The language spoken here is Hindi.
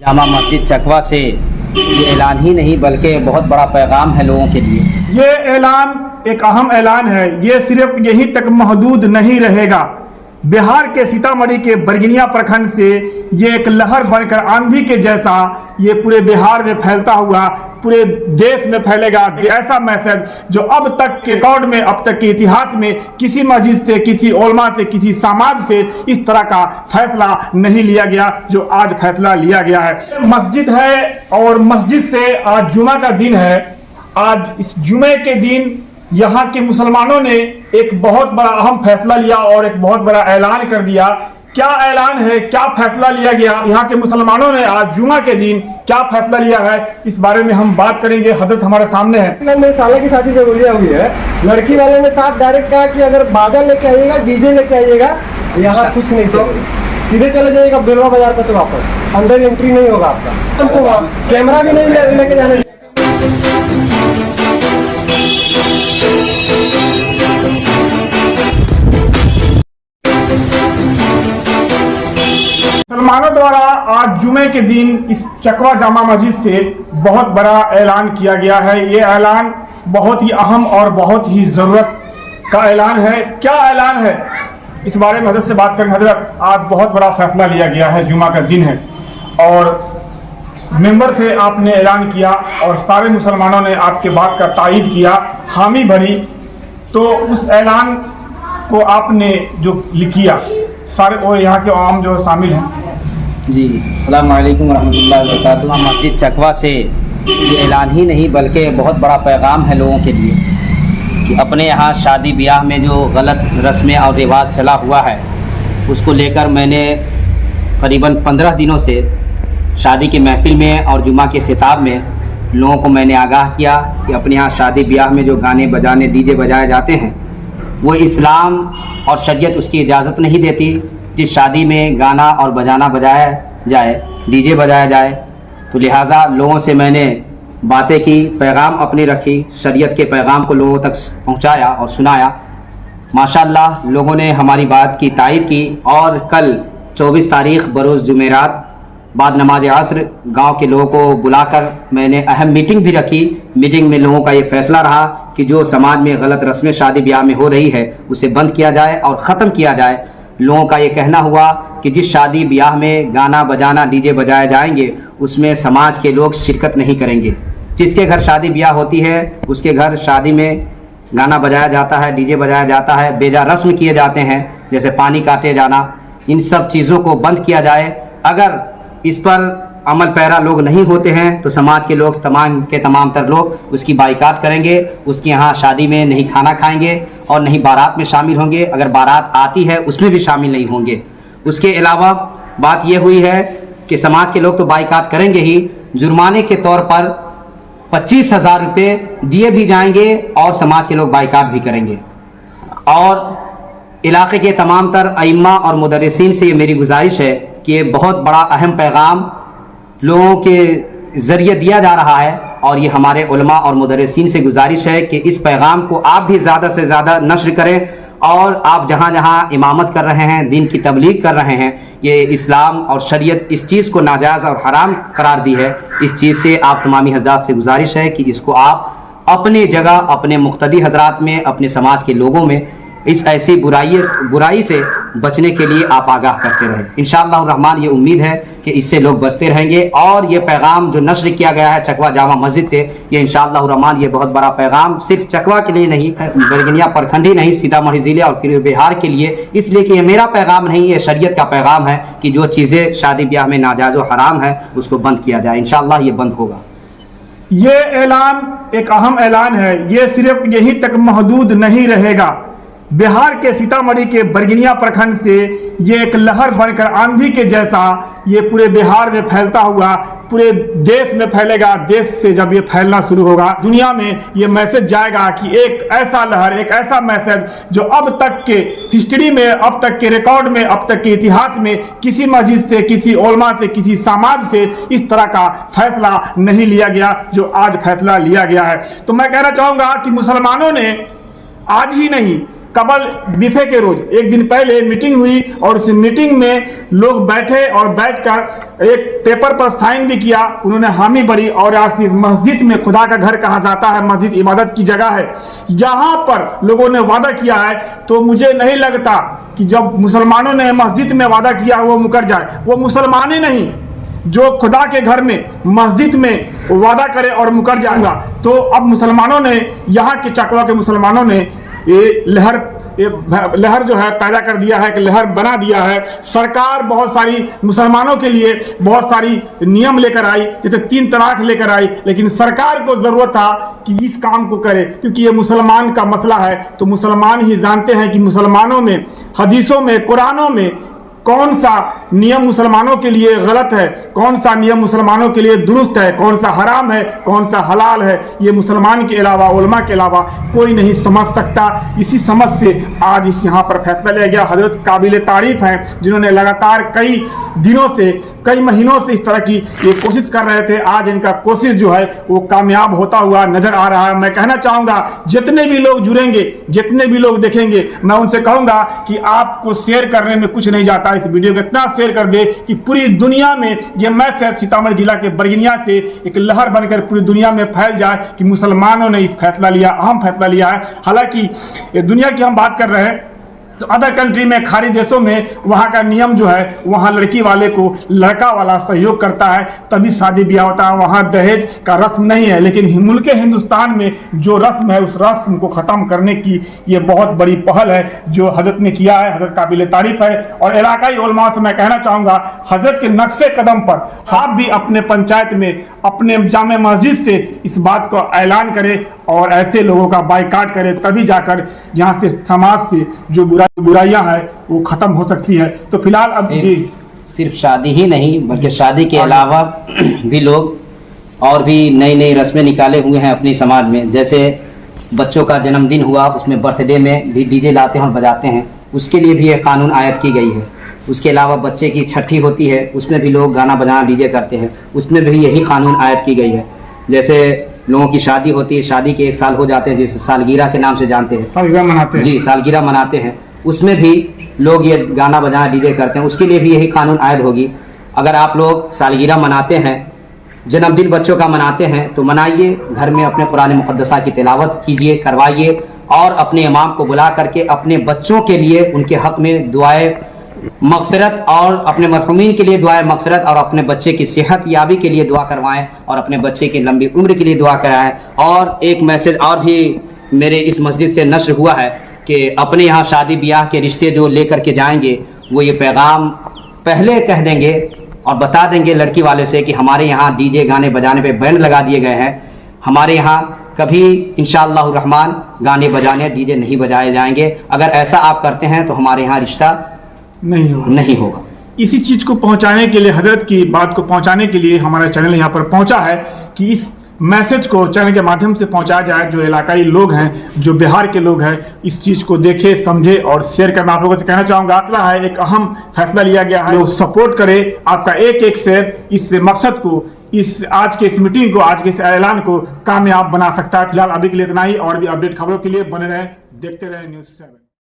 जामा मस्जिद चकवा से ये ऐलान ही नहीं बल्कि बहुत बड़ा पैगाम है लोगों के लिए। ये ऐलान एक अहम ऐलान है। ये सिर्फ यहीं तक महदूद नहीं रहेगा। बिहार के सीतामढ़ी के बरगिनिया प्रखंड से ये एक लहर बनकर आंधी के जैसा ये पूरे बिहार में फैलता हुआ पूरे देश में फैलेगा। ऐसा मैसेज जो अब तक के रिकॉर्ड में, अब तक के इतिहास में किसी मस्जिद से, किसी उलमा से, किसी समाज से इस तरह का फैसला नहीं लिया गया जो आज फैसला लिया गया है। मस्जिद है और मस्जिद से आज जुमा का दिन है। आज इस जुमे के दिन यहाँ के मुसलमानों ने एक बहुत बड़ा अहम फैसला लिया और एक बहुत बड़ा ऐलान कर दिया। क्या ऐलान है, क्या फैसला लिया गया, यहाँ के मुसलमानों ने आज जुमा के दिन क्या फैसला लिया है, इस बारे में हम बात करेंगे। हजरत हमारे सामने है। मेरे साले की शादी जब हुई है, लड़की वाले ने साथ डायरेक्ट कहा कि अगर बादल लेके आइएगा, डीजे लेके आइएगा, यहाँ कुछ नहीं चलेगा, सीधे चले जाइएगा बेलवा बाजार पर से वापस, अंदर एंट्री नहीं होगा आपका, हमको कैमरा भी नहीं लेके जाने। मुसलमानों द्वारा आज जुमे के दिन इस चकवा जामा मस्जिद से बहुत बड़ा ऐलान किया गया है। ये ऐलान बहुत ही अहम और बहुत ही ज़रूरत का ऐलान है। क्या ऐलान है, इस बारे में हजरत से बात करें। हजरत, आज बहुत बड़ा फैसला लिया गया है, जुमा का दिन है और मेंबर से आपने ऐलान किया और सारे मुसलमानों ने आपके बात का तायीद किया, हामी भरी। तो उस ऐलान को आपने जो किया, सारे और यहाँ के आवाम जो शामिल हैं। जी, अस्सलाम वालेकुम रहमतुल्लाहि व बरकातुहू। मस्जिद चकवा से ये ऐलान ही नहीं बल्कि बहुत बड़ा पैगाम है लोगों के लिए कि अपने यहाँ शादी ब्याह में जो गलत रस्में और रिवाज चला हुआ है उसको लेकर मैंने करीबन 15 दिनों से शादी की महफिल में और जुमा के खिताब में लोगों को मैंने आगाह किया कि अपने यहाँ शादी ब्याह में जो गाने बजाने, डीजे बजाए जाते हैं, वो इस्लाम और शरीयत उसकी इजाज़त नहीं देती। जिस शादी में गाना और बजाना बजाया जाए, डीजे बजाया जाए, तो लिहाजा लोगों से मैंने बातें की, पैगाम अपनी रखी, शरीयत के पैगाम को लोगों तक पहुंचाया और सुनाया। माशाअल्लाह लोगों ने हमारी बात की तायीद की और कल 24 तारीख़ बरोज़ जुमेरात बाद नमाज असर गांव के लोगों को बुलाकर मैंने अहम मीटिंग भी रखी। मीटिंग में लोगों का ये फैसला रहा कि जो समाज में गलत रस्में शादी ब्याह में हो रही है उसे बंद किया जाए और ख़त्म किया जाए। लोगों का ये कहना हुआ कि जिस शादी ब्याह में गाना बजाना, डीजे बजाए जाएंगे उसमें समाज के लोग शिरकत नहीं करेंगे। जिसके घर शादी ब्याह होती है उसके घर शादी में गाना बजाया जाता है, डीजे बजाया जाता है, बेजा रस्म किए जाते हैं जैसे पानी काटे जाना, इन सब चीज़ों को बंद किया जाए। अगर इस पर अमल पैरा लोग नहीं होते हैं तो समाज के लोग तमाम तर लोग उसकी बाइकाट करेंगे, उसके यहाँ शादी में नहीं खाना खाएंगे और नहीं बारात में शामिल होंगे। अगर बारात आती है उसमें भी शामिल नहीं होंगे। उसके अलावा बात यह हुई है कि समाज के लोग तो बाइकाट करेंगे ही, जुर्माने के तौर पर 25,000 रुपये दिए भी जाएंगे और समाज के लोग बाइकाट भी करेंगे। और इलाके के तमाम तर अइम्मा और मुदर्रिसीन से ये मेरी गुजारिश है कि ये बहुत बड़ा अहम पैगाम लोगों के ज़रिए दिया जा रहा है और ये हमारे उलमा और मुदर्रिसीन से गुजारिश है कि इस पैगाम को आप भी ज़्यादा से ज़्यादा नश्र करें और आप जहाँ जहाँ इमामत कर रहे हैं, दीन की तबलीग कर रहे हैं, ये इस्लाम और शरीयत इस चीज़ को नाजायज़ और हराम करार दी है। इस चीज़ से आप तमामी हज़रात से गुजारिश है कि इसको आप अपने जगह, अपने मुक़्तदी हज़रात में, अपने समाज के लोगों में इस ऐसी बुराई से बचने के लिए आप आगाह करते रहें। इंशाअल्लाह रहमान ये उम्मीद है कि इससे लोग बचते रहेंगे और ये पैगाम जो नश्र किया गया है चकवा जामा मस्जिद से, ये इंशाअल्लाह रहमान ये बहुत बड़ा पैगाम सिर्फ चकवा के लिए नहीं, बरगिनिया प्रखंड ही नहीं, सीतामढ़ी ज़िले और बिहार के लिए, इसलिए कि ये मेरा पैगाम नहीं, ये शरीयत का पैगाम है कि जो चीज़ें शादी ब्याह में नाजायज़ व हराम है उसको बंद किया जाए। इंशाअल्लाह ये बंद होगा। ये ऐलान एक अहम ऐलान है। ये सिर्फ यहीं तक महदूद नहीं रहेगा। बिहार के सीतामढ़ी के बरगिनिया प्रखंड से ये एक लहर बनकर आंधी के जैसा ये पूरे बिहार में फैलता हुआ पूरे देश में फैलेगा। देश से जब ये फैलना शुरू होगा, दुनिया में ये मैसेज जाएगा कि एक ऐसा लहर, एक ऐसा मैसेज जो अब तक के हिस्ट्री में, अब तक के रिकॉर्ड में, अब तक के इतिहास में किसी मस्जिद से, किसी उलमा से, किसी समाज से इस तरह का फैसला नहीं लिया गया जो आज फैसला लिया गया है। तो मैं कहना चाहूँगा कि मुसलमानों ने आज ही नहीं कबल बीफे के रोज एक दिन पहले मीटिंग हुई और उस मीटिंग में लोग बैठे और बैठकर एक पेपर पर साइन भी किया, उन्होंने हामी भरी। और आज इस मस्जिद में खुदा का घर कहा जाता है, मस्जिद इबादत की जगह है, यहाँ पर लोगों ने वादा किया है। तो मुझे नहीं लगता कि जब मुसलमानों ने मस्जिद में वादा किया वो मुकर जाए। वो मुसलमान ही नहीं जो खुदा के घर में मस्जिद में वादा करे और मुकर जाएगा। तो अब मुसलमानों ने, यहाँ के चकवा के मुसलमानों ने ये लहर जो है पैदा कर दिया है, कि लहर बना दिया है। सरकार बहुत सारी मुसलमानों के लिए बहुत सारी नियम लेकर आई, जैसे 3 तलाक लेकर आई, लेकिन सरकार को जरूरत था कि इस काम को करे, क्योंकि ये मुसलमान का मसला है। तो मुसलमान ही जानते हैं कि मुसलमानों में, हदीसों में, कुरानों में कौन सा नियम मुसलमानों के लिए गलत है, कौन सा नियम मुसलमानों के लिए दुरुस्त है, कौन सा हराम है, कौन सा हलाल है। ये मुसलमान के अलावा, उलमा के अलावा कोई नहीं समझ सकता। इसी समझ से आज इस यहाँ पर फैसला लिया गया। हजरत काबिल तारीफ हैं, जिन्होंने लगातार कई दिनों से, कई महीनों से इस तरह की ये कोशिश कर रहे थे। आज इनका कोशिश जो है वो कामयाब होता हुआ नजर आ रहा है। मैं कहना चाहूँगा जितने भी लोग जुड़ेंगे, जितने भी लोग देखेंगे, मैं उनसे कहूँगा कि आपको शेयर करने में कुछ नहीं जाता। इस वीडियो को इतना शेयर कर दे कि पूरी दुनिया में ये मैसेज सीतामढ़ी जिला के बरगिनिया से एक लहर बनकर पूरी दुनिया में फैल जाए कि मुसलमानों ने इस फैसला लिया, अहम फैसला लिया है। हालांकि दुनिया की हम बात कर रहे हैं तो अदर कंट्री में, खाड़ी देशों में, वहाँ का नियम जो है, वहाँ लड़की वाले को लड़का वाला सहयोग करता है तभी शादी ब्याह होता है। वहाँ दहेज का रस्म नहीं है। लेकिन मुल्क हिंदुस्तान में जो रस्म है उस रस्म को ख़त्म करने की ये बहुत बड़ी पहल है जो हजरत ने किया है। हजरत काबिल तारीफ है। और इलाकाई उलमा से मैं कहना चाहूँगा, हजरत के नक्शे कदम पर आप भी अपने पंचायत में, अपने जामे मस्जिद से इस बात को ऐलान करें और ऐसे लोगों का बाइकाट करें, तभी जाकर यहाँ से समाज से जो बुराइयां हैं वो खत्म हो सकती है। तो फिलहाल अब जी सिर्फ शादी ही नहीं बल्कि शादी के अलावा भी लोग और भी नई नई रस्में निकाले हुए हैं अपने समाज में। जैसे बच्चों का जन्मदिन हुआ, उसमें बर्थडे में भी डीजे लाते हैं और बजाते हैं, उसके लिए भी एक कानून आयत की गई है। उसके अलावा बच्चे की छठी होती है, उसमें भी लोग गाना बजाना डीजे करते हैं, उसमें भी यही कानून आयत की गई है। जैसे लोगों की शादी होती है, शादी के 1 साल हो जाते हैं, जिसे सालगिरह के नाम से जानते हैं, सालगिरह मनाते हैं। जी, सालगिरह मनाते हैं, उसमें भी लोग ये गाना बजाना डीजे करते हैं, उसके लिए भी यही कानून आयद होगी। अगर आप लोग सालगिरह मनाते हैं, जन्मदिन बच्चों का मनाते हैं, तो मनाइए, घर में अपने कुरान मुक़द्दसा की तिलावत कीजिए, करवाइए और अपने इमाम को बुला करके अपने बच्चों के लिए, उनके हक़ में दुआए मग़फ़िरत और अपने मरहुमीन के लिए दुआए मग़फ़िरत और अपने बच्चे की सेहत याबी के लिए दुआ करवाएं और अपने बच्चे की लंबी उम्र के लिए दुआ कराएं। और एक मैसेज और भी मेरे इस मस्जिद से नश्र हुआ है कि अपने यहाँ शादी ब्याह के रिश्ते जो लेकर के जाएंगे, वो ये पैगाम पहले कह देंगे और बता देंगे लड़की वाले से कि हमारे यहाँ डीजे गाने बजाने पे बैन लगा दिए गए हैं, हमारे यहाँ कभी इंशाअल्लाह रहमान गाने बजाने डीजे नहीं बजाए जाएंगे। अगर ऐसा आप करते हैं तो हमारे यहाँ रिश्ता नहीं होगा। इसी चीज को पहुंचाने के लिए, हजरत की बात को पहुंचाने के लिए हमारा चैनल यहाँ पर पहुंचा है कि इस मैसेज को चैनल के माध्यम से पहुंचाया जाए। जो इलाकाई लोग हैं, जो बिहार के लोग हैं, इस चीज को देखे, समझे और शेयर करना आप लोगों से कहना चाहूंगा। है एक अहम फैसला लिया गया है, लोग सपोर्ट करें। आपका एक शेयर इस मकसद को, इस आज के इस मीटिंग को, आज के इस ऐलान को कामयाब बना सकता है। फिलहाल अभी के लिए इतना ही। और भी अपडेट खबरों के लिए बने रहें, देखते रहें News 7।